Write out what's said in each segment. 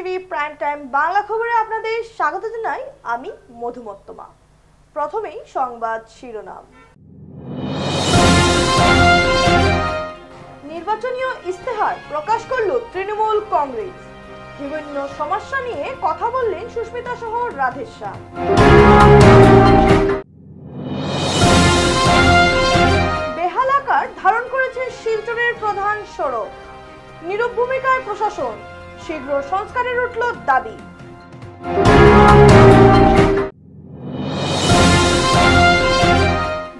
TV prime time Bangla খবরে আপনাদের স্বাগত জানাই আমি মধুমত্তমা। প্রথমেই সংবাদ শিরোনাম। নির্বাচনীয় ইস্তেহার প্রকাশ করল তৃণমূল কংগ্রেস। বিভিন্ন সমস্যা নিয়ে কথা বললেন সুস্মিতা সহ রাধেশ্যাম। বেহাল আকার ধারণ করেছে শিলচরের প্রধান সড়ক। নীরব ভূমিকায় প্রশাসন, শীঘ্র সংস্কারের উঠল দাবি।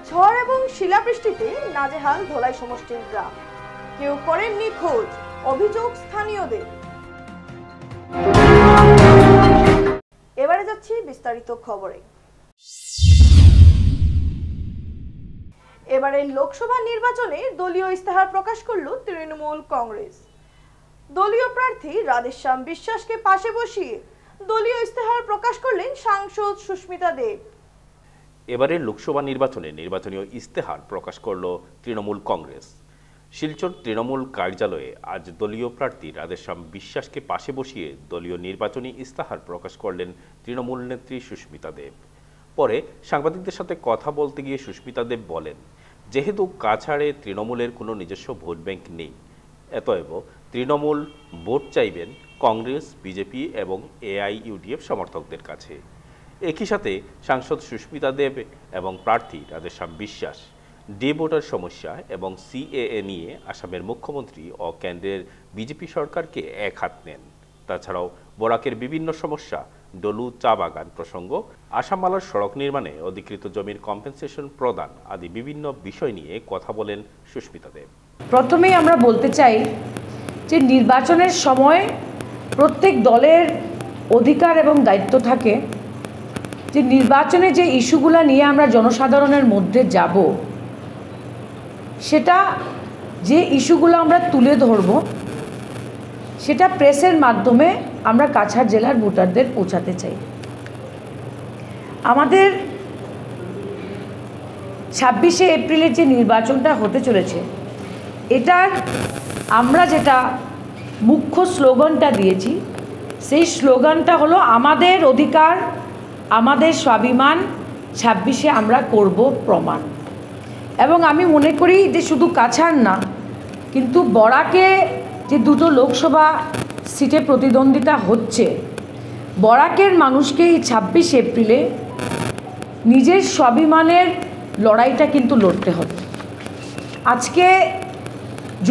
ঝড় এবং শিলাবৃষ্টিতে নাজেহাল ধলাই সমষ্টির গ্রাম, কেউ করেননি খোঁজ, অভিযোগ স্থানীয়দের। এবারে যাচ্ছি বিস্তারিত খবরে। এবারে লোকসভা নির্বাচনে দলীয় ইস্তেহার প্রকাশ করল তৃণমূল কংগ্রেস। দলীয় প্রার্থী রাধেশ্যাম বিশ্বাসকে পাশে বসিয়ে দলীয় ইস্তেহার প্রকাশ করলেন সাংসদ সুস্মিতা দেব। এবারে লোকসভা নির্বাচনে নির্বাচনীয় ইস্তেহার প্রকাশ করল তৃণমূল কংগ্রেস। শিলচর তৃণমূল কার্যালয়ে আজ দলীয় প্রার্থী রাধেশ্যাম বিশ্বাসকে পাশে বসিয়ে দলীয় নির্বাচনী ইস্তেহার প্রকাশ করলেন তৃণমূল নেত্রী সুস্মিতা দেব। পরে সাংবাদিকদের সাথে কথা বলতে গিয়ে সুস্মিতা দেব বলেন, যেহেতু কাছাড়ে তৃণমূলের কোনো নিজস্ব ভোট ব্যাংক নেই, অতএব তৃণমূল ভোট চাইবেন কংগ্রেস, বিজেপি এবং এআইইউডিএফ সমর্থকদের কাছে। একই সাথে সাংসদ সুস্মিতা দেব এবং প্রার্থী রাধেশ্যাম বিশ্বাস ডি ভোটার সমস্যা এবং সিএএ নিয়ে আসামের মুখ্যমন্ত্রী ও কেন্দ্রের বিজেপি সরকারকে এক হাত নেন। তাছাড়াও বরাকের বিভিন্ন সমস্যা, ডলু চা বাগান প্রসঙ্গ, আসামমালার সড়ক নির্মাণে অধিকৃত জমির কম্পেনসেশন প্রদান আদি বিভিন্ন বিষয় নিয়ে কথা বলেন সুস্মিতা দেব। প্রথমেই আমরা বলতে চাই যে নির্বাচনের সময় প্রত্যেক দলের অধিকার এবং দায়িত্ব থাকে যে নির্বাচনে যে ইস্যুগুলো নিয়ে আমরা জনসাধারণের মধ্যে যাব, সেটা যে ইস্যুগুলো আমরা তুলে ধরব সেটা প্রেসের মাধ্যমে আমরা কাছাড় জেলার ভোটারদের পৌঁছাতে চাই। আমাদের 26শে এপ্রিলের যে নির্বাচনটা হতে চলেছে, এটার আমরা যেটা মুখ্য স্লোগানটা দিয়েছি, সেই স্লোগানটা হলো আমাদের অধিকার, আমাদের স্বাভিমান, 26শে আমরা করব প্রমাণ। এবং আমি মনে করি যে শুধু কাছাড় না, কিন্তু বরাকে যে দুটো লোকসভা সিটে প্রতিদ্বন্দ্বিতা হচ্ছে, বরাকের মানুষকে এই 26 এপ্রিলে নিজের স্বাভিমানের লড়াইটা কিন্তু লড়তে হবে। আজকে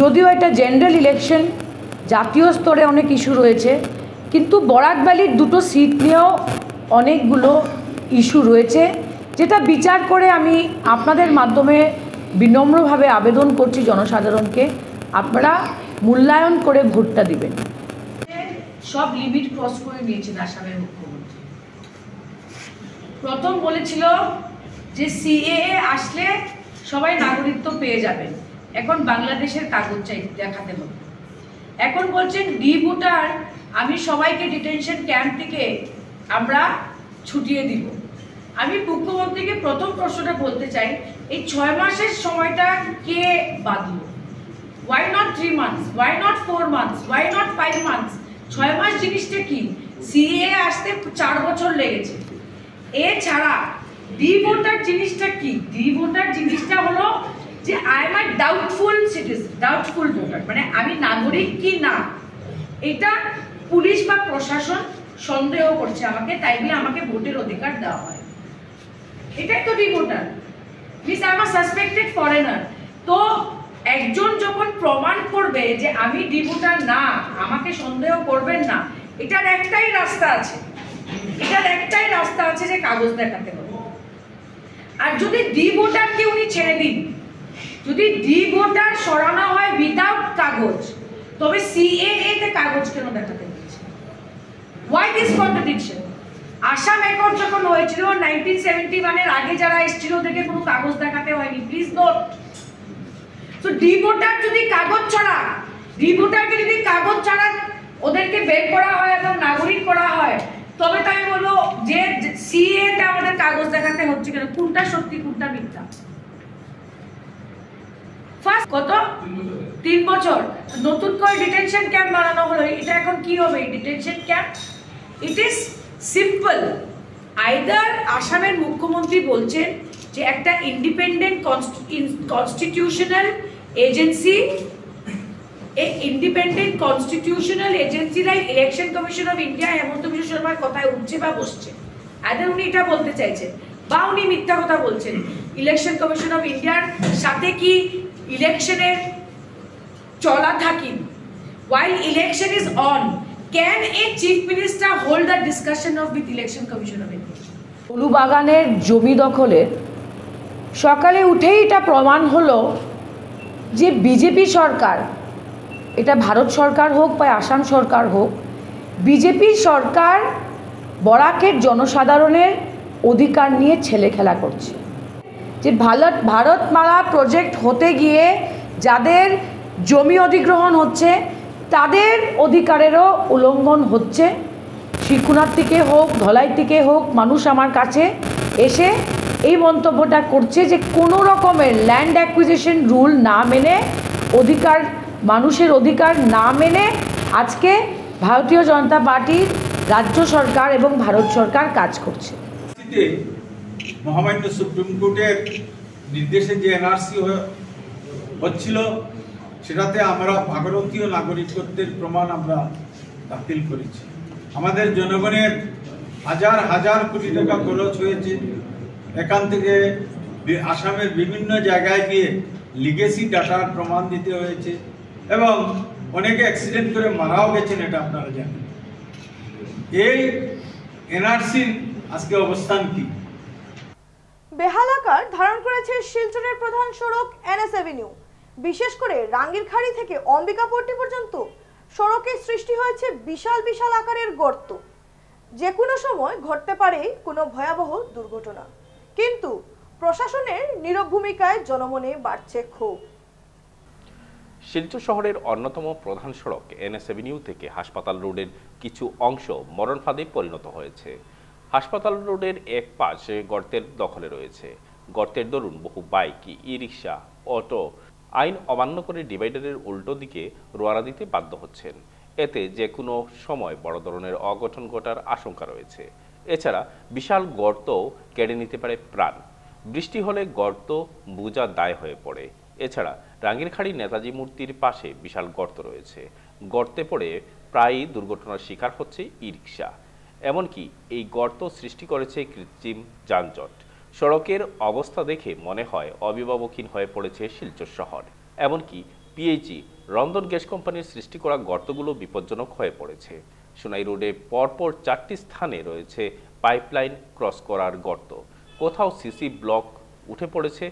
যদিও এটা জেনারেল ইলেকশন, জাতীয় স্তরে অনেক ইস্যু রয়েছে, কিন্তু বরাক ভ্যালির দুটো সিট নিয়েও অনেকগুলো ইস্যু রয়েছে, যেটা বিচার করে আমি আপনাদের মাধ্যমে বিনম্রভাবে আবেদন করছি জনসাধারণকে, আপনারা মূল্যায়ন করে ভোটটা দিবেন। সব লিমিট ক্রস করে নিয়েছেন আসামের মুখ্যমন্ত্রী। প্রথম বলেছিল যে সিএএ আসলে সবাই নাগরিকত্ব পেয়ে যাবেন, এখন বাংলাদেশের কাগজ দেখাতে হবে। এখন বলছেন ডি ভোটার, আমি সবাইকে ডিটেনশন ক্যাম্প থেকে আমরা ছুটিয়ে দিব। আমি মুখ্যমন্ত্রীকে প্রথম প্রশ্নটা বলতে চাই, এই 6 মাসের সময়টা কে বাঁধলো? Why not 3 months? Why not 4 months? Why not 5 months? 6 মাস জিনিসটা কি? সিএ আসতে 4 বছর লেগেছে। এছাড়া ডি ভোটার জিনিসটা কি? ডি ভোটার জিনিসটা হলো যে I am a doubtful citizen, doubtful voter, মানে আমি নাগরিক কি না, এটা পুলিশ বা প্রশাসন সন্দেহ করছে আমাকে, তাই বলে আমাকে ভোটের অধিকার দেওয়া হয়। এটাই তো D voter, please I am a suspected foreigner. তো একজন যখন প্রমাণ করবে যে আমি ডি ভোটার না, আমাকে সন্দেহ করবেন না, এটার একটাই রাস্তা আছে, যে কাগজ দেখাতে হবে। আর যদি ডি ভোটারকে উনি ছেড়ে দিন, যদি ডি ভোটার সরানো হয় উইদাউট কাগজ, তবে সিএএ তে কাগজ কেন দেখাতে হচ্ছে? Why this contradiction? Assam accord যখন হয়েছিল 1971 এর আগে যারা এসেছিল ওদেরকে কোনো কাগজ দেখাতে হয়নি, প্লিজ নোট। তো ডি ভোটার যদি কাগজ ছাড়া, ডি ভোটারকে যদি কাগজ ছাড়া ওদেরকে বের করা হয় এবং নাগরিক করা হয়, তবে তাই বলবো যে সিএ তে আমাদের কাগজ দেখাতে হচ্ছে কেন, কোনটা সত্যি কোনটা মিথ্যা? ফার্স্ট কত 3 বছর নতুন করে ডিটেনশন ক্যাম্প বানানো হলো, এটা এখন কি হবে detention camp? It is simple, either আসামের মুখ্যমন্ত্রী বলছেন যে একটা independent constitutional agency, independent constitutional agency like election commission of India Himanta Biswa শর্মার কথায় উঠছে বা বসছে, আইদার উনি এটা বলতে চাইছেন বা উনি মিথ্যা কথা বলছেন। ইলেকশন কমিশন অফ ইন্ডিয়ার সাথে কি ইলেকশনের চলা থাকি, while election is on, can a chief minister hold a discussion of with election commission of India? বাগানের জমি দখলের সকালে উঠেই এটা প্রমাণ হলো যে বিজেপি সরকার, এটা ভারত সরকার হোক বা আসাম সরকার হোক, বিজেপি সরকার বরাকের জনসাধারণের অধিকার নিয়ে ছেলে খেলা করছে। যে ভারতমালা প্রজেক্ট হতে গিয়ে যাদের জমি অধিগ্রহণ হচ্ছে তাদের অধিকারেরও উল্লঙ্ঘন হচ্ছে। শ্রীকুনার থেকে হোক, ধলাই থেকে হোক, মানুষ আমার কাছে এসে এই মন্তব্যটা করছে যে কোনো রকমের ল্যান্ড অ্যাকুইজিশন রুল না মেনে, অধিকার মানুষের অধিকার না মেনে আজকে ভারতীয় জনতা পার্টির রাজ্য সরকার এবং ভারত সরকার কাজ করছে। মহামান্য সুপ্রিম কোর্টের নির্দেশে যে এনআরসি হচ্ছিল সেটাতে আমরা ভারতীয় নাগরিকত্বের প্রমাণ আমরা দাখিল করেছি। আমাদের জনগণের হাজার হাজার কোটি টাকা খরচ হয়েছে, এখান থেকে আসামের বিভিন্ন জায়গায় গিয়ে লিগেসি ডাটার প্রমাণ দিতে হয়েছে এবং অনেকে অ্যাক্সিডেন্ট করে মারাও গেছেন, এটা আপনারা জানেন। এই এনআরসির আজকে অবস্থান কি? বেহাল আকার ধারণ করেছে শিলচরের প্রধান সড়ক এনএস এভিনিউ। বিশেষ করে রাঙ্গিরখাড়ি থেকে অম্বিকাপট্টি পর্যন্ত সড়কে সৃষ্টি হয়েছে বিশাল বিশাল আকারের গর্ত। যে কোনো সময় ঘটতে পারে কোনো ভয়াবহ দুর্ঘটনা, কিন্তু প্রশাসনের নীরব ভূমিকায় জনমনে বাড়ছে ক্ষোভ। শিলচর শহরের অন্যতম প্রধান সড়ক এনএস এভিনিউ থেকে হাসপাতাল রোডের কিছু অংশ মরণ ফাঁদে পরিণত হয়েছে। হাসপাতাল রোডের এক পাশে গর্তের দখলে রয়েছে। গর্তের দরুন বহু বাইক, ই রিক্সা, অটো আইন অমান্য করে ডিভাইডারের উল্টো দিকে রোয়ানা দিতে বাধ্য হচ্ছেন। এতে যে কোনো সময় বড় ধরনের অঘটন ঘটার আশঙ্কা রয়েছে। এছাড়া বিশাল গর্ত কেড়ে নিতে পারে প্রাণ। বৃষ্টি হলে গর্ত বোঝা দায় হয়ে পড়ে। এছাড়া রাঙ্গিরখাড়ি নেতাজি মূর্তির পাশে বিশাল গর্ত রয়েছে। গর্তে পড়ে প্রায়ই দুর্ঘটনার শিকার হচ্ছে ই রিক্সা। এমনকি এই গর্ত সৃষ্টি করেছে কৃত্রিম যানজট। সড়কের অবস্থা দেখে মনে হয় অভিভাবকহীন হয়ে পড়েছে শিলচর শহর। এমনকি পিএইচই রন্ধন গ্যাস কোম্পানির সৃষ্টি করা গর্তগুলো বিপজ্জনক হয়ে পড়েছে। সোনাই রোডে পরপর 4টি স্থানে রয়েছে পাইপলাইন ক্রস করার গর্ত। কোথাও সিসি ব্লক উঠে পড়েছে।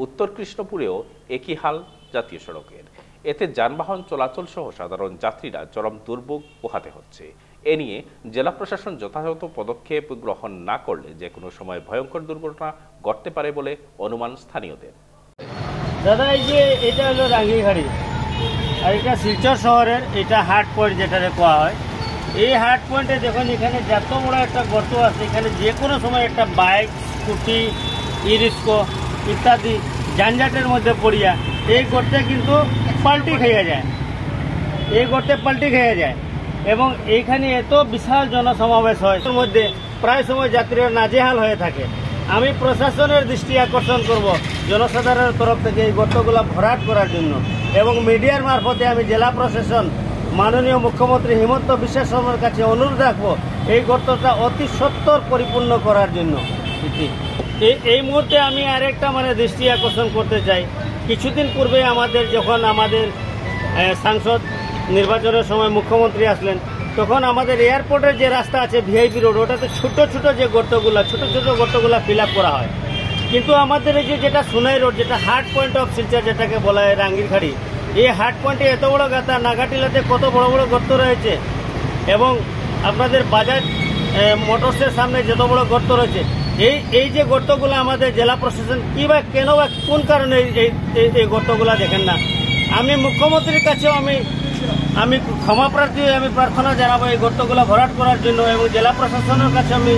উত্তর কৃষ্ণপুরেও একই হাল জাতীয় সড়কের। এতে যানবাহন চলাচল সহ সাধারণ যাত্রীরা চরম দুর্ভোগ পোহাতে হচ্ছে। এ নিয়ে জেলা প্রশাসন যথাযথ পদক্ষেপ গ্রহণ না করলে যে কোনো সময় ভয়ঙ্কর দুর্ঘটনা ঘটতে পারে বলে অনুমান স্থানীয়দের। দাদা, এই যে এটা হলো রাঙ্গিরখাড়ি, আর এটা শিলচর শহরের এটা হার্ট পয়েন্ট যেটাকে কোয়া হয়। এই হার্ট পয়েন্টে দেখুন, এখানে যত বড় একটা গর্ত আছে, এখানে যে কোনো সময় একটা বাইক, স্কুটি, ই রিক্সা ইত্যাদি যানজটের মধ্যে পড়িয়া এই গর্তে কিন্তু পাল্টি খেয়ে যায়, এই গর্তে পাল্টি খেয়ে যায় এবং এইখানে এত বিশাল জনসমাবেশ হয়, এর মধ্যে প্রায় সময় যাত্রীরা নাজেহাল হয়ে থাকে। আমি প্রশাসনের দৃষ্টি আকর্ষণ করব জনসাধারণের তরফ থেকে এই গর্তগুলো ভরাট করার জন্য এবং মিডিয়ার মারফতে আমি জেলা প্রশাসন মাননীয় মুখ্যমন্ত্রী হিমন্ত বিশ্ব শর্মার কাছে অনুরোধ রাখবো এই গর্তটা অতি সত্বর পরিপূর্ণ করার জন্য। এই মুহূর্তে আমি আরেকটা দৃষ্টি আকর্ষণ করতে চাই। কিছুদিন পূর্বে যখন আমাদের সাংসদ নির্বাচনের সময় মুখ্যমন্ত্রী আসলেন, তখন আমাদের এয়ারপোর্টের যে রাস্তা আছে ভিআইপি রোড, ওটাতে ছোট ছোট গর্তগুলা ফিল আপ করা হয়। কিন্তু আমাদের এই যেটা সোনাই রোড, যেটা হার্ট পয়েন্ট অফ শিলচর যেটাকে বলা হয় রাঙ্গিরখাড়ি, এই হার্ট পয়েন্টে এত বড় গাঁথা, নাগাটিলাতে কত বড় বড় গর্ত রয়েছে এবং আপনাদের বাজাজ মোটরসের সামনে যত বড় গর্ত রয়েছে, এই যে গর্তগুলো আমাদের জেলা প্রশাসন কেন বা কোন কারণে এই গর্তগুলা দেখেন না। আমি মুখ্যমন্ত্রীর কাছেও আমি ক্ষমাপ্রার্থী, আমি প্রার্থনা জানাবো এই গর্তগুলা ভরাট করার জন্য এবং জেলা প্রশাসনের কাছে আমি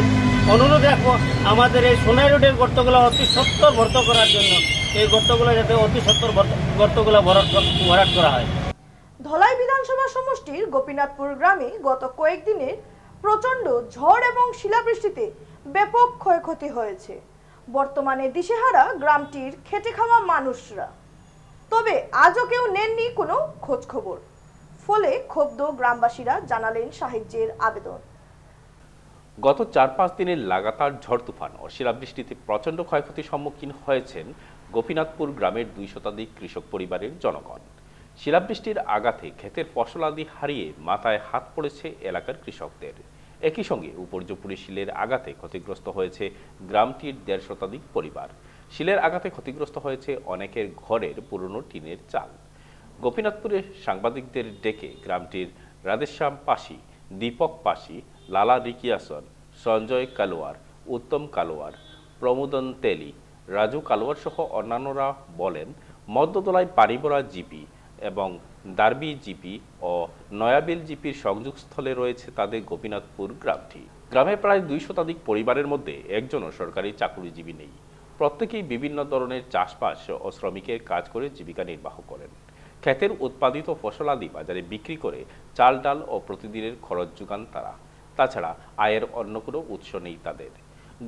অনুরোধ রাখবো আমাদের এই সোনাই রোডের গর্তগুলো অতি সত্বর ভর্ত করার জন্য। এই গর্তগুলো যাতে অতি সত্বর গর্তগুলো ভরাট করা হয়। ধলাই বিধানসভা সমষ্টির গোপীনাথপুর গ্রামে গত কয়েকদিনের প্রচন্ড ঝড় এবং শিলাবৃষ্টিতে ব্যাপক ক্ষয়ক্ষতি হয়েছে। বর্তমানে দিশেহারা গ্রামটির খেটে খাওয়া মানুষরা, তবে আজও কেউ নেননি কোনো খোঁজ খবর। ফলে ক্ষুব্ধ গ্রামবাসীরা জানালেন সাহায্যের আবেদন। গত 4-5 দিনের লাগাতার ঝড় তুফান ও শিলাবৃষ্টিতে প্রচণ্ড ক্ষয়ক্ষতির সম্মুখীন হয়েছেন গোপীনাথপুর গ্রামের 2 শতাধিক কৃষক পরিবারের জনগণ। শিলাবৃষ্টির আঘাতে ক্ষেতের ফসলাদি হারিয়ে মাথায় হাত পড়েছে এলাকার কৃষকদের। একই সঙ্গে উপর্যুপুরি শিলের আঘাতে ক্ষতিগ্রস্ত হয়েছে গ্রামটির 1.5 শতাধিক পরিবার। শিলের আঘাতে ক্ষতিগ্রস্ত হয়েছে অনেকের ঘরের পুরনো টিনের চাল। গোপীনাথপুরে সাংবাদিকদের ডেকে গ্রামটির রাধেশ্যাম পাশি, দীপক পাশি, লালা রিকিয়াসন, সঞ্জয় কালোয়ার, উত্তম কালোয়ার, প্রমোদন তেলি, রাজু কালোয়ার সহ অন্যান্যরা বলেন, মধ্যদোলায় পানিভরা জিপি এবং দারবি জিপি ও নয়াবিল জিপির সংযোগস্থলে রয়েছে তাদের গোপীনাথপুর গ্রামটি। গ্রামে প্রায় 2 শতাধিক পরিবারের মধ্যে একজনও সরকারি চাকুরিজীবী নেই। প্রত্যেকেই বিভিন্ন ধরনের চাষবাস ও শ্রমিকের কাজ করে জীবিকা নির্বাহ করেন। ক্ষেতের উৎপাদিত ফসলাদি বাজারে বিক্রি করে চাল ডাল ও প্রতিদিনের খরচ যোগান তারা। তাছাড়া আয়ের অন্য কোনো উৎস নেই তাদের।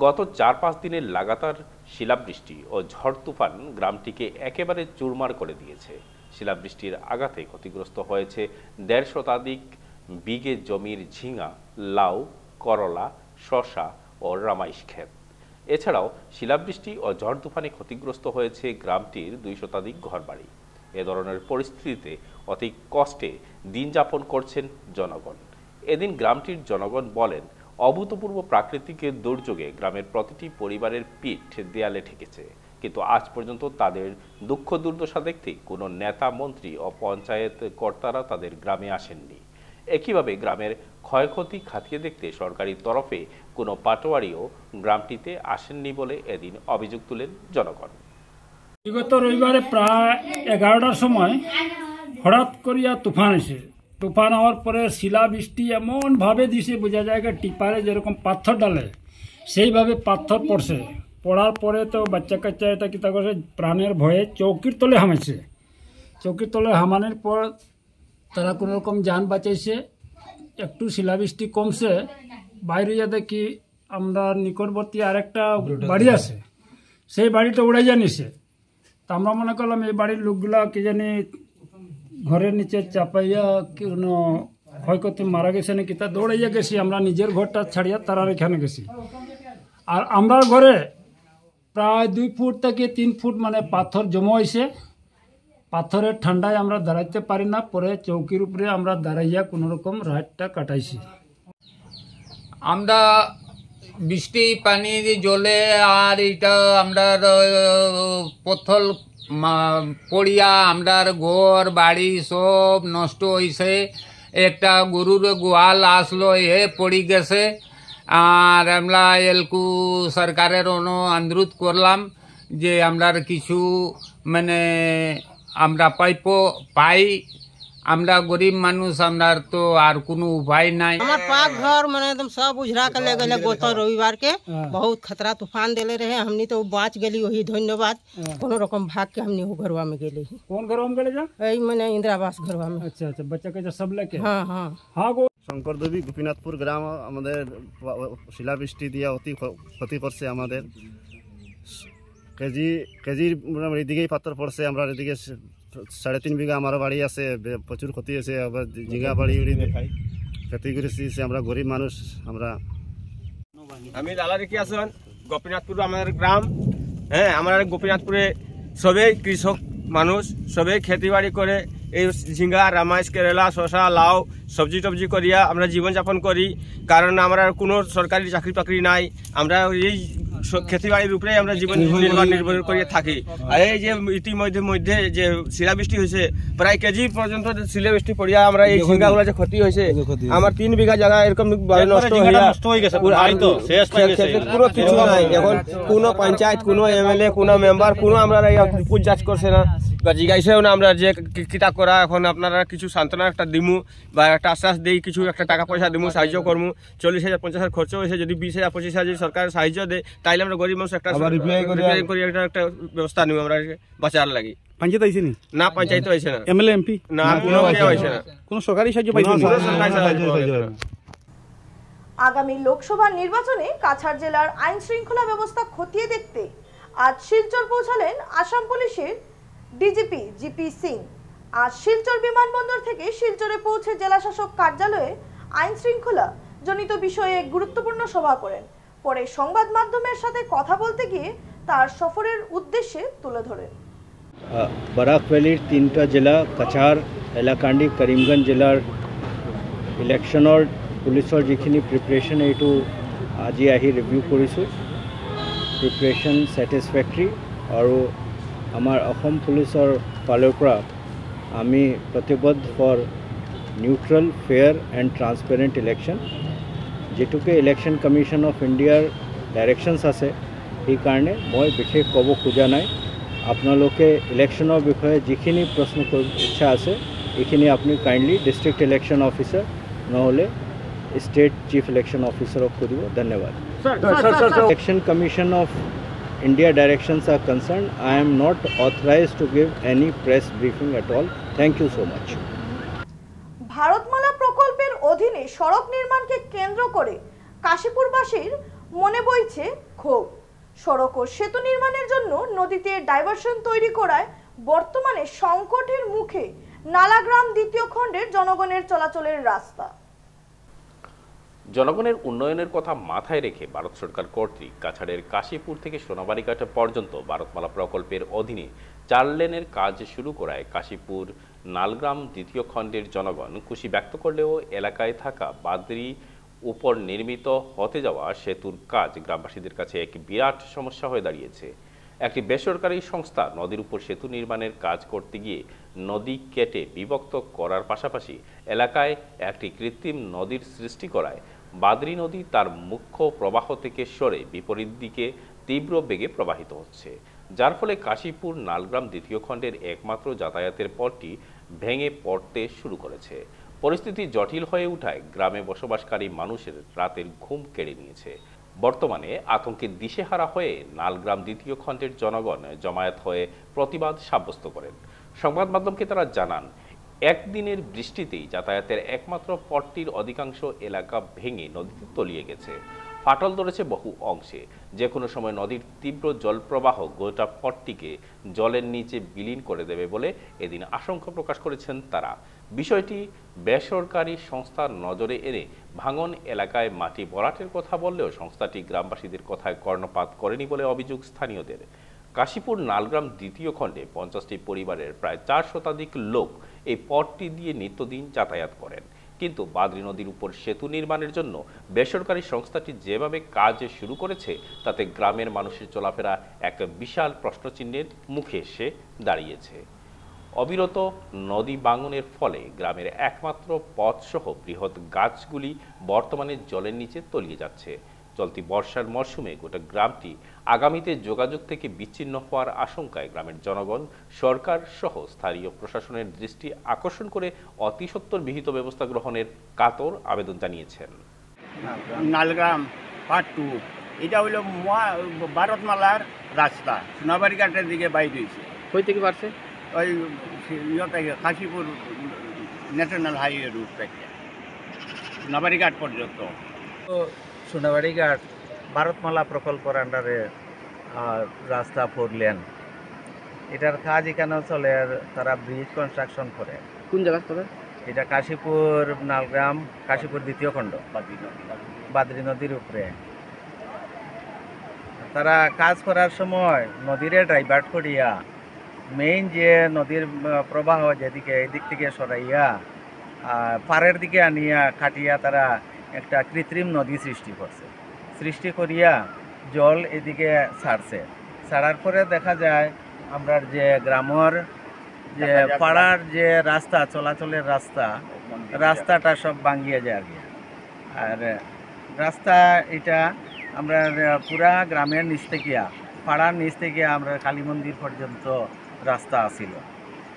গত 4-5 দিনের লাগাতার শিলাবৃষ্টি ও ঝড় তুফান গ্রামটিকে একেবারে চুরমার করে দিয়েছে। শিলাবৃষ্টির আঘাতে ক্ষতিগ্রস্ত হয়েছে 1.5 শতাধিক বিঘে জমির ঝিঙা, লাউ, করলা, শসা ও রামাইশ ক্ষেত। এছাড়াও শিলাবৃষ্টি ও ঝড় তুফানে ক্ষতিগ্রস্ত হয়েছে গ্রামটির 2 শতাধিক ঘরবাড়ি। এ ধরনের পরিস্থিতিতে অতি কষ্টে দিন যাপন করছেন জনগণ। এদিন গ্রামটির জনগণ বলেন, অভূতপূর্ব প্রাকৃতিক দুর্যোগে গ্রামের প্রতিটি পরিবারের পিঠ দেয়ালে ঠেকেছে, কিন্তু আজ পর্যন্ত তাদের দুঃখ দুর্দশা দেখতে কোনো নেতা, মন্ত্রী ও পঞ্চায়েত কর্তারা তাদের গ্রামে আসেননি। একইভাবে গ্রামের ক্ষয়ক্ষতি খতিয়ে দেখতে সরকারি তরফে কোনো পাটোয়ারিও গ্রামটিতে আসেননি বলে এদিন অভিযোগ তুলেন জনগণ। বিগত রবিবারে প্রায় 11টার সময় হঠাৎ করিয়া তুফান এসে, তুফান হওয়ার পরে শিলাবৃষ্টি এমনভাবে দিছে বোঝা যায় টিপারে যেরকম পাথর ডালে সেইভাবে পাথর পড়ছে। পড়ার পরে তো বাচ্চা কাচ্চা এটা কি তা করছে, প্রাণের ভয়ে চৌকির তলে হামাইছে। চৌকির তলে হামানোর পর তারা কোনো রকম যান বাঁচাইছে। একটু শিলাবৃষ্টি কমছে, বাইরে যা দেখি আমরা নিকটবর্তী আরেকটা বাড়ি আছে, সেই বাড়িটা উড়াইয়া নিছে। তা আমরা মনে করলাম এই বাড়ির লোকগুলা কি জানি ঘরের নিচে চাপাইয়া কোনো ক্ষয়ক্ষতি মারা গেছে নাকি, তা দৌড়াইয়া গেছি। আমরা নিজের ঘরটা ছাড়িয়া তারার এখানে গেছি। আর আমরার ঘরে প্রায় 2 ফুট থেকে 3 ফুট মানে পাথর জমা হয়েছে। পাথরের ঠান্ডায় আমরা দাঁড়াইতে পারি না, পরে চৌকির উপরে আমরা দাঁড়াইয়া কোনো রকম রাতটা কাটাইছি। আমরা বৃষ্টি পানি জলে আর এটা আমরা পথল পড়িয়া আমরার ঘর বাড়ি সব নষ্ট হয়েছে। একটা গরুর গোয়াল আসলো, এ পড়ি গেছে। আর আমরা এলকু সরকারের অনুরোধ করলাম যে আমরার কিছু মানে আমরা পাই। আমরা গরিব মানুষ, আমরা তো আর কোনো উপায় নাই। हमार पाक घर मैंने एकदम सब उजरा कर ले गए। गोता रविवार के बहुत खतरा तूफान देले रहे, हमनी तो बाँच गली। वही धन्यवाद, कोनो रकम भाग के हमनी घरवा में गेली। कौन घरवा में गए जा? यही मैंने इंदिरा आवास घरवा में। अच्छा अच्छा, बच्चा के सब लेके? हाँ हाँ हाँ। শঙ্কর দেবী গোপীনাথপুর গ্রাম আমাদের শিলাবৃষ্টি দিয়ে অতি ক্ষতি করছে। আমাদের কেজির এদিকেই পাথর পড়ছে। আমরা এদিকে 3.5 বিঘা আমার বাড়ি আছে, প্রচুর ক্ষতি হয়েছে। আবার ঝিঙা বাড়ি ক্ষতি করেছি। আমরা গরিব মানুষ। আমি লালা রিকিয়াসন, গোপীনাথপুর আমাদের গ্রাম। হ্যাঁ, আমরা গোপীনাথপুরে সবাই কৃষক মানুষ, সবাই খেতি বাড়ি করে এই ঝিঙ্গা, রামাইশ, কেরালা, শসা, লাউ সবজি টবজি করিয়া আমরা জীবনযাপন করি। কারণ আমরা কোনো সরকারি চাকরি বাকরি নাই। আমরা এই খেতি বাড়ির উপরে আমরা জীবন নির্ভর করে থাকি। আর এই যে ইতিমধ্যে যে শিলাবৃষ্টি হয়েছে, প্রায় কেজি পর্যন্ত শিলাবৃষ্টি পড়িয়া আমরা এই ঝিঙ্গাগুলো যে ক্ষতি হয়েছে, আমার 3 বিঘা জায়গা এরকম নষ্ট হয়ে গেছে। কোনো কিছু নাই এখন। কোনো পঞ্চায়েত, কোনো এমএলএ, কোনো মেম্বার, কোনো আমরা রিপোর্ট যাচ করছে না। বা জিজ্ঞাসাও না আমরা যে কিতা করা এখন আপনারা কিছু সান্ত্বনা একটা দিমু বা একটা আশ্বাস দিই কিছু একটা টাকা পয়সা দিমু সাহায্য করমু 40,000 50,000 খরচ হয়েছে যদি 20,000 25,000 যদি সরকার সাহায্য দেয় তাইলে আমরা গরিব মানুষ একটা করি একটা ব্যবস্থা নিব আমরা বাঁচার লাগি। পঞ্চায়েত আইছে নি? না পঞ্চায়েত হয়েছে না, এমএলএ এমপি না কোনো হয়েছে না, কোনো সরকারি সাহায্য পাইছেন না? আগামী লোকসভা নির্বাচনে কাছাড় জেলার আইন শৃঙ্খলা ব্যবস্থা খতিয়ে দেখতে আজ শিলচর পৌঁছালেন আসাম পুলিশের ডিজিপি জিপি সিং। আজ শিলচর বিমানবন্দর থেকে শিলচরে পৌঁছে জেলাশাসক কার্যালয়ে আইন শৃঙ্খলা জনিত বিষয়ে এক গুরুত্বপূর্ণ সভা করেন। পরে সংবাদ মাধ্যমের সাথে কথা বলতে গিয়ে তার সফরের উদ্দেশ্যে তুলে ধরেন। বরাক ভ্যালির 3টা জেলা কাছাড়, হাইলাকান্দি, করিমগঞ্জ জেলার ইলেকশনৰ পুলিচৰ যিখিনি প্ৰিপেৰেশ্যন এইটো আজি আহি ৰিভিউ কৰিছোঁ। প্ৰিপেৰেশ্যন ছেটিছফেক্টৰী আৰু আমাৰ অসম পুলিচৰ ফালৰ পৰা আমি প্ৰতিবদ্ধ for neutral, fair and transparent election. যেটুকে ইলেকশ্যন কমিশ্যন অফ ইণ্ডিয়াৰ ডাইৰেকশ্যনছ আছে সেইকাৰণে মই বিশেষ ক'ব খোজা নাই। আপোনালোকে ইলেকশ্যনৰ বিষয়ে যিখিনি প্ৰশ্ন কৰিব ইচ্ছা আছে এইখিনি আপুনি কাইণ্ডলি ডিষ্ট্ৰিক্ট ইলেকশ্যন অফিচাৰ নহ'লে স্টেট চিফ ইলেকশ্যন অফিচাৰক সুধিব। ধন্যবাদ। Election commission of India directions are concerned, I am not authorized to give any press briefing at all. Thank you so much. Bharatmala প্রকল্পের অধীনে সড়ক নির্মাণকে কেন্দ্র করে কাশীপুরবাসীর মনে বইছে ক্ষোভ। সড়ক ও সেতু নির্মাণের জন্য নদীতে ডাইভারশন তৈরি করায় বর্তমানে সংকটের মুখে নালাগ্রাম দ্বিতীয় খণ্ডের জনগণের চলাচলের রাস্তা। জনগণের উন্নয়নের কথা মাথায় রেখে ভারত সরকার কর্তৃক কাছাড়ের কাশীপুর থেকে সোনাবাড়িঘাট পর্যন্ত ভারতমালা প্রকল্পের অধীনে 4 লেনের কাজ শুরু করায় কাশীপুর নালগ্রাম দ্বিতীয় খণ্ডের জনগণ খুশি ব্যক্ত করলেও এলাকায় থাকা বাদরি উপর নির্মিত হতে যাওয়া সেতুর কাজ গ্রামবাসীদের কাছে এক বিরাট সমস্যা হয়ে দাঁড়িয়েছে। একটি বেসরকারি সংস্থা নদীর উপর সেতু নির্মাণের কাজ করতে গিয়ে নদী কেটে বিভক্ত করার পাশাপাশি এলাকায় একটি কৃত্রিম নদীর সৃষ্টি করায় বাদরি নদী তার মুখ্য প্রবাহ থেকে সরে বিপরীত দিকে তীব্র বেগে প্রবাহিত হচ্ছে, যার ফলে কাশীপুর নালগ্রাম দ্বিতীয় খণ্ডের একমাত্র যাতায়াতের পথটি ভেঙে পড়তে শুরু করেছে। পরিস্থিতি জটিল হয়ে উঠায় গ্রামে বসবাসকারী মানুষের রাতের ঘুম কেড়ে নিয়েছে। বর্তমানে আতঙ্কে দিশেহারা হয়ে নালগ্রাম দ্বিতীয় খণ্ডের জনগণ জমায়েত হয়ে প্রতিবাদ সাব্যস্ত করেন। সংবাদ মাধ্যমকে তারা জানান, একদিনের বৃষ্টিতেই যাতায়াতের একমাত্র পথটির অধিকাংশ এলাকা ভেঙে নদীতে তলিয়ে গেছে। ফাটল ধরেছে বহু অংশে। যে কোনো সময় নদীর তীব্র জলপ্রবাহ গোটা পথটিকে জলের নিচে বিলীন করে দেবে বলে এদিন আশঙ্কা প্রকাশ করেছেন তারা। বিষয়টি বেসরকারি সংস্থার নজরে এনে ভাঙন এলাকায় মাটি ভরাটের কথা বললেও সংস্থাটি গ্রামবাসীদের কথায় কর্ণপাত করেনি বলে অভিযোগ স্থানীয়দের। কাশীপুর নালগ্রাম দ্বিতীয় খণ্ডে 50টি পরিবারের প্রায় 4 শতাধিক লোক এই পথটি দিয়ে নিত্যদিন যাতায়াত করেন। কিন্তু বাদরি নদীর উপর সেতু নির্মাণের জন্য বেসরকারি সংস্থাটি যেভাবে কাজ শুরু করেছে তাতে গ্রামের মানুষের চলাফেরা এক বিশাল প্রশ্নচিহ্নের মুখে এসে দাঁড়িয়েছে। অবিরত নদী ভাঙনের ফলে গ্রামের একমাত্র পথসহ বৃহৎ গাছগুলি বর্তমানে জলের নিচে তলিয়ে যাচ্ছে। চলতি বর্ষার মরশুমে গোটা গ্রামটি আগামীতে যোগাযোগ থেকে বিচ্ছিন্ন হওয়ার আশঙ্কায় গ্রামের জনগণ সরকার সহ স্থানীয় প্রশাসনের দৃষ্টি আকর্ষণ করে অতি সত্বর বিহিত ব্যবস্থা গ্রহণের কাতর আবেদন জানিয়েছেন। নালগ্রাম পার্ট 2 এটা হলো ভারতমালার রাস্তা সোনাবাড়িঘাটের দিকে বাইরে হয়েছে। কই থেকে পারছে? ওই থেকে কাশীপুর ন্যাশনাল হাইওয়ে রুট থেকে সোনাবাড়িঘাট পর্যন্ত। সোনাবাড়িঘাট ভারতমালা প্রকল্পের আন্ডারে রাস্তা 4 লেন, এটার কাজ এখানে চলে। তারা ব্রিজ কনস্ট্রাকশন করে। কোন জায়গা করে? এটা কাশীপুর নালগ্রাম, কাশীপুর দ্বিতীয় খণ্ড বাদরি নদীর উপরে। তারা কাজ করার সময় নদীরে ডাইভার্ট করিয়া মেইন যে নদীর প্রবাহ যেদিকে এদিক থেকে সরাইয়া পাড়ের দিকে আনিয়া কাটিয়া তারা একটা কৃত্রিম নদী সৃষ্টি করিয়া জল এদিকে ছাড়ছে। ছাড়ার পরে দেখা যায় আমরা যে গ্রামের যে পাড়ার যে রাস্তা চলাচলের রাস্তাটা সব ভাঙিয়ে যায় আর রাস্তা এটা আমরা পুরা গ্রামের নিচ থেকে পাড়ার নিচ থেকে আমরা কালী মন্দির পর্যন্ত রাস্তা আছিল।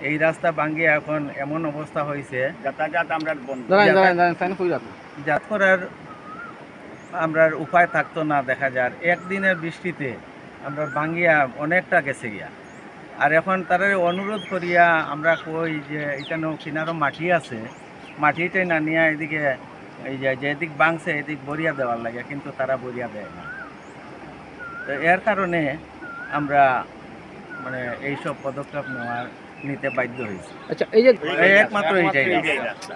এই রাস্তা ভাঙ্গিয়ে এখন এমন অবস্থা হয়েছে যাতায়াত আমরা বন্ধ যাতায়াত করার আমরা উপায় থাকতো না। দেখা যায় একদিনের বৃষ্টিতে আমরা ভাঙ্গিয়া অনেকটা গেছে গিয়া। আর এখন তারা অনুরোধ করিয়া আমরা কই যে এখানেও কিনারও মাটি আছে, মাটিটাই না নিয়ে এদিকে এই যেদিক ভাঙছে এদিক বরিয়া দেওয়ার লাগে, কিন্তু তারা বরিয়া দেয় না। তো এর কারণে আমরা মানে এইসব পদক্ষেপ নিতে বাধ্য হয়েছি। আচ্ছা, এই যে একমাত্র এইটাই রাস্তা।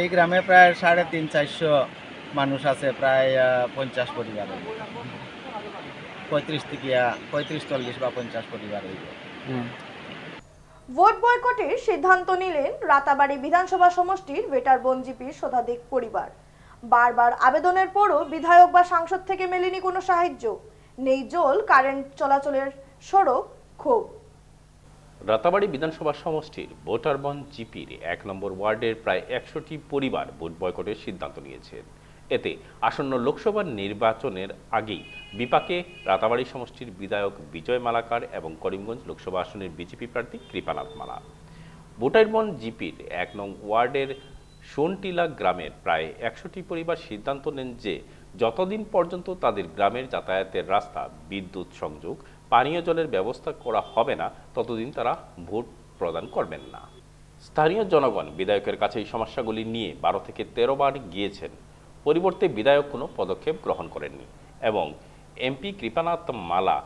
এই গ্রামে প্রায় 350-400 মানুষ আছে, প্রায় 50 পরিবার, 35-40 বা 50 পরিবার হইবে। ভোট বয়কটের সিদ্ধান্ত নিলেন রাতাবাড়ী বিধানসভা সমষ্টির বেটারবন জিপির শতাধিক পরিবার। বারবার আবেদনের পরও বিধায়ক বা সাংসদ থেকে মেলেনি কোনো সাহায্য। নেই জল, কারেন্ট চলাচলের সড়ক, ক্ষোভ। রাতাবাড়ী বিধানসভা সমষ্টির ভোটারবন জিপির 1 নম্বর ওয়ার্ডের প্রায় 100টি পরিবার ভোট বয়কটের সিদ্ধান্ত নিয়েছেন। এতে আসন্ন লোকসভা নির্বাচনের আগেই বিপাকে রাতাবাড়ী সমষ্টির বিধায়ক বিজয় মালাকার এবং করিমগঞ্জ লোকসভা আসনের বিজেপি প্রার্থী কৃপানাথ মালা। ভোটারবন জিপির 1 নং ওয়ার্ডের সোনটিলা গ্রামের প্রায় 100টি পরিবার সিদ্ধান্ত নেন যে যতদিন পর্যন্ত তাদের গ্রামের যাতায়াতের রাস্তা, বিদ্যুৎ সংযোগ, পানীয় জলের ব্যবস্থা করা হবে না ততদিন তারা ভোট প্রদান করবেন না। স্থানীয় জনগণ বিধায়কের কাছে এই সমস্যাগুলি নিয়ে 12 থেকে 13 বার গিয়েছেন। পরিবর্তে বিধায়ক কোনো পদক্ষেপ গ্রহণ করেননি এবং এমপি কৃপানাথ মালা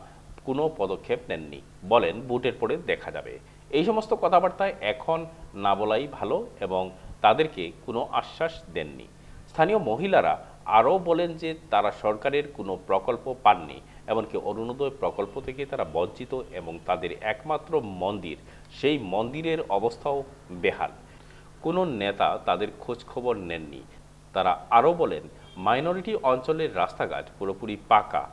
কোনো পদক্ষেপ নেননি, বলেন ভোটের পরে দেখা যাবে। এই সমস্ত কথাবার্তায় এখন না বলাই ভালো এবং তাদেরকে কোনো আশ্বাস দেননি। স্থানীয় মহিলারা আরও বলেন যে তারা সরকারের কোনো প্রকল্প পাননি, এমনকি অরুণোদয় প্রকল্প থেকে তারা বঞ্চিত এবং তাদের একমাত্র মন্দির, সেই মন্দিরের অবস্থাও বেহাল। কোনো নেতা তাদের খোঁজ খবর নেননি। তারা আরও বলেন মাইনরিটি অঞ্চলের রাস্তাঘাট পুরোপুরি পাকা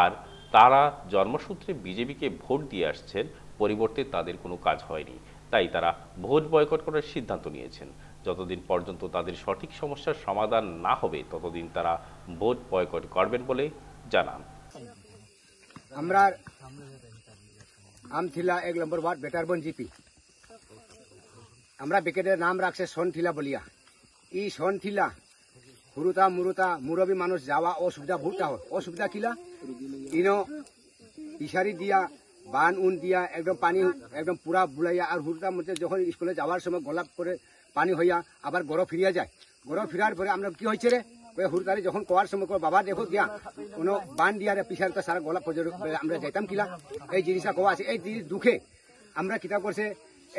আর তারা জন্মসূত্রে বিজেপিকে ভোট দিয়ে আসছেন, পরিবর্তে তাদের কোনো কাজ হয়নি। তাই তারা ভোট বয়কট করার সিদ্ধান্ত নিয়েছেন। যতদিন পর্যন্ত তাদের সঠিক সমস্যার সমাধান না হবে ততদিন তারা ভোট বয়কট করবেন বলে জানান। আমরা আমথিলা 1 নম্বর ওয়ার্ড বেটারবন জিপি, আমরা বেকেটের নাম রাখছে সোনঠিলা বলিয়া। এই সোনঠিলা হুরুতা মুরুতা মুরবী মানুষ যাওয়া অসুবিধা ভুট্টা হয়। অসুবিধা কিলা ইনো ইশারি দিয়া বান উন দিয়া একদম পানি একদম পুরা বুলাইয়া, আর হুরুতার মধ্যে যখন স্কুলে যাওয়ার সময় গোলাপ করে পানি হইয়া আবার গড় ফিরিয়া যায়। গড় ফিরার পরে আমরা কি হয়েছে রে হুরতারে যখন কোয়ার সময় বাবা দেখো দিয়া কোনো বান দিয়া পিছার সারা গোলাপ আমরা যাইতাম কিলা। এই জিনিসটা কোয়া আছে। এই জিনিস দুঃখে আমরা কিতাব করছে,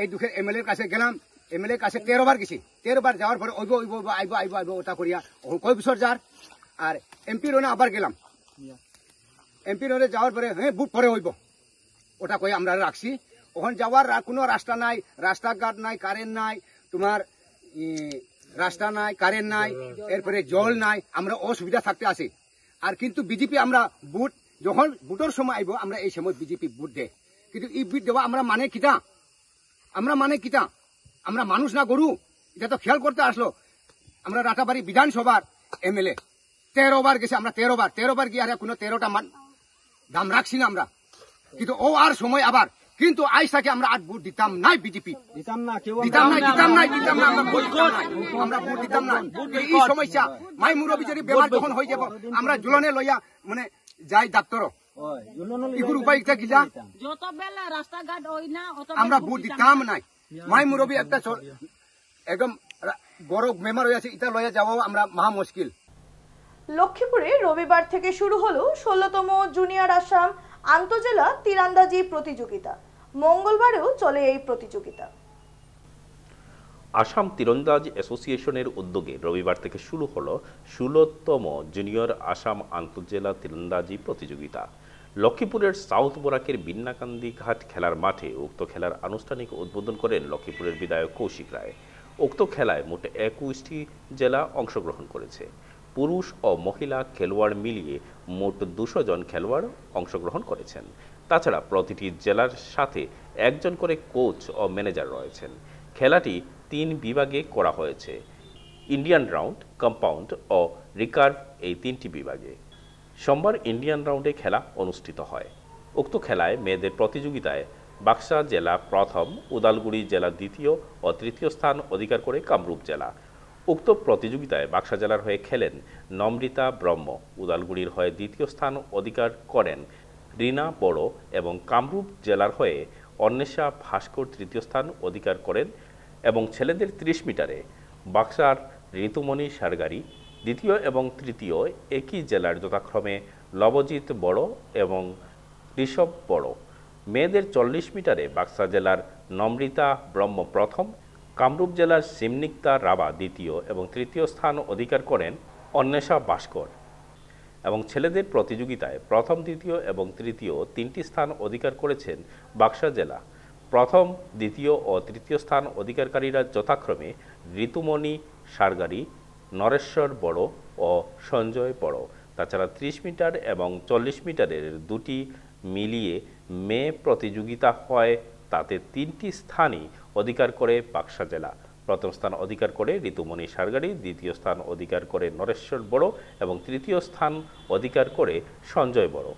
এই দুঃখে এমএলএর কাছে গেলাম। এমএলএর কাছে 13 বার গেছি। 13 বার যাওয়ার পরে ওইব ওইব আইব আইব আইব ওটা করিয়া কই বছর যার। আর এমপি রোনে আবার গেলাম। এমপি রোনে যাওয়ার পরে হ্যাঁ বুট পরে হইব ওটা কই আমরা রাখছি। ওখানে যাওয়ার কোনো রাস্তা নাই, রাস্তাঘাট নাই, কারেন্ট নাই, তোমার রাস্তা নাই, কারেন্ট নাই, এরপরে জল নাই, আমরা অসুবিধা থাকতে আছে। আর কিন্তু বিজেপি আমরা বুট যখন বুটের সময় আইব আমরা এই সময় বিজেপি বুট দেয়, কিন্তু এই বুট দেওয়া আমরা মানে কিটা, আমরা মানে কিটা, আমরা মানুষ না গরু, এটা তো খেয়াল করতে আসলো। আমরা রাতাবাড়ি বিধানসভার এমএলএ 13 বার গেছে, আমরা 13 বার গিয়ে আর কোনো 13টা দাম রাখছি না আমরা, কিন্তু ও আর সময় আবার কিন্তু আইস থাকে আমরা আর ভোট দিতাম নাই বিজেপি, দিতাম না আমরা ভোট দিতাম না। এই সমস্যা মাই মুরব্বী যদি বেমার যখন হয়ে যাব আমরা জুলনে লইয়া মানে যাই ডাক্তার এগুলো উপায় কিলা আমরা ভোট দিতাম নাই। মাই মুরব্বী একটা একদম বড় বেমার হয়ে আছে, এটা লইয়া যাওয়া আমরা মহা মুশকিল। লক্ষ্মীপুরে রবিবার থেকে শুরু হলো 16তম জুনিয়র আসাম আন্তজেলা তীরন্দাজি প্রতিযোগিতা। মঙ্গলবারেও চলে এই প্রতিযোগিতা। আসাম তীরন্দাজ অ্যাসোসিয়েশনের উদ্যোগে রবিবার থেকে শুরু হলো 16তম জুনিয়র আসাম আন্তজেলা তীরন্দাজি প্রতিযোগিতা। লক্ষ্মীপুরের সাউথ বরাকের বিন্নাকান্দি ঘাট খেলার মাঠে উক্ত খেলার আনুষ্ঠানিক উদ্বোধন করেন লক্ষ্মীপুরের বিধায়ক কৌশিক রায়। উক্ত খেলায় মোট 21টি জেলা অংশগ্রহণ করেছে। পুরুষ ও মহিলা খেলোয়াড় মিলিয়ে মোট 200 জন খেলোয়াড় অংশগ্রহণ করেছেন। তাছাড়া প্রতিটি জেলার সাথে একজন করে কোচ ও ম্যানেজার রয়েছেন। খেলাটি 3 বিভাগে করা হয়েছে, ইন্ডিয়ান রাউন্ড, কম্পাউন্ড ও রিকার্ভ, এই 3টি বিভাগে। সোমবার ইন্ডিয়ান রাউন্ডে খেলা অনুষ্ঠিত হয়। উক্ত খেলায় মেয়েদের প্রতিযোগিতায় বাক্সা জেলা প্রথম, উদালগুড়ি জেলা দ্বিতীয় ও তৃতীয় স্থান অধিকার করে কামরূপ জেলা। উক্ত প্রতিযোগিতায় বাক্সা জেলার হয়ে খেলেন নমৃতা ব্রহ্ম, উদালগুড়ির হয়ে দ্বিতীয় স্থান অধিকার করেন রিনা বড় এবং কামরূপ জেলার হয়ে অন্বেষা ভাস্কর তৃতীয় স্থান অধিকার করেন এবং ছেলেদের 30 মিটারে বাক্সার ঋতুমণি সারগারি দ্বিতীয় এবং তৃতীয়, একই জেলার যথাক্রমে লবজিৎ বড় এবং ঋষভ বড়। মেয়েদের 40 মিটারে বাক্সা জেলার নমৃতা ব্রহ্ম প্রথম, কামরূপ জেলার সিমনিক্তা রাবা দ্বিতীয় এবং তৃতীয় স্থান অধিকার করেন অন্বেষা ভাস্কর এবং ছেলেদের প্রতিযোগিতায় প্রথম, দ্বিতীয় এবং তৃতীয় 3টি স্থান অধিকার করেছেন বাক্সা জেলা। প্রথম, দ্বিতীয় ও তৃতীয় স্থান অধিকারকারীরা যথাক্রমে ঋতুমণি সারগারি, নরেশ্বর বড় ও সঞ্জয় বড়। তাছাড়া 30 মিটার এবং 40 মিটারের দুটি মিলিয়ে মেয়ে প্রতিযোগিতা হয়, তাতে 3টি স্থানই অধিকার করে বাক্সা জেলা। প্রথম স্থান অধিকার করে ঋতুমণি সারগারি, দ্বিতীয় স্থান অধিকার করে নরেশ্বর বড় এবং তৃতীয় স্থান অধিকার করে সঞ্জয় বড়।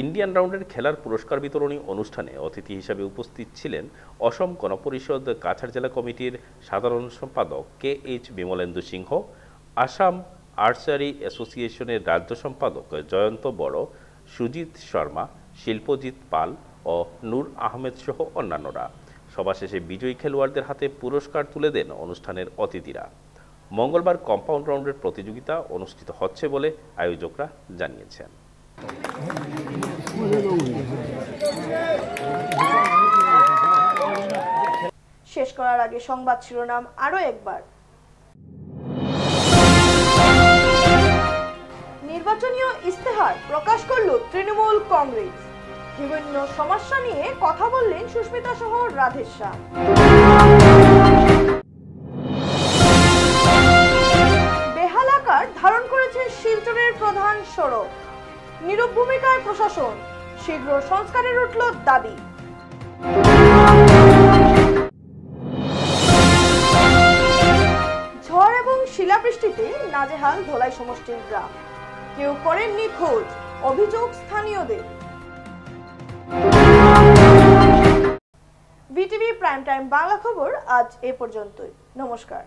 ইন্ডিয়ান রাউন্ডের খেলার পুরস্কার বিতরণী অনুষ্ঠানে অতিথি হিসাবে উপস্থিত ছিলেন অসম গণপরিষদ কাছাড় জেলা কমিটির সাধারণ সম্পাদক KH বিমলেন্দু সিংহ, আসাম আর্চারি অ্যাসোসিয়েশনের রাজ্য সম্পাদক জয়ন্ত বড়, সুজিত শর্মা, শিল্পজিৎ পাল ও নূর আহমেদ সহ অন্যান্যরা। সভা শেষে বিজয়ী খেলোয়াড়দের হাতে পুরস্কার তুলে দেন অনুষ্ঠানের অতিথিরা। মঙ্গলবার কম্পাউন্ড রাউন্ডের প্রতিযোগিতা অনুষ্ঠিত হচ্ছে বলে আয়োজকরা জানিয়েছেন। শেষ করার আগে সংবাদ শিরোনাম আরো একবার। নির্বাচনীয় ইস্তেহার প্রকাশ করল তৃণমূল কংগ্রেস। বিভিন্ন সমস্যা নিয়ে কথা বললেন সুস্মিতা সহ রাধেশ্যাম। বেহাল আকার ধারণ করেছে শিলচরের প্রধান সড়ক। নীরব ভূমিকায় প্রশাসন, শীঘ্র সংস্কারের উঠল দাবি। ঝড় এবং শিলাবৃষ্টিতে নাজেহাল ধলাই সমষ্টির গ্রাম, কেউ করেননি খোঁজ, অভিযোগ স্থানীয়দের। বিটিভি প্রাইম টাইম বাংলা খবর আজ এ পর্যন্তই। নমস্কার।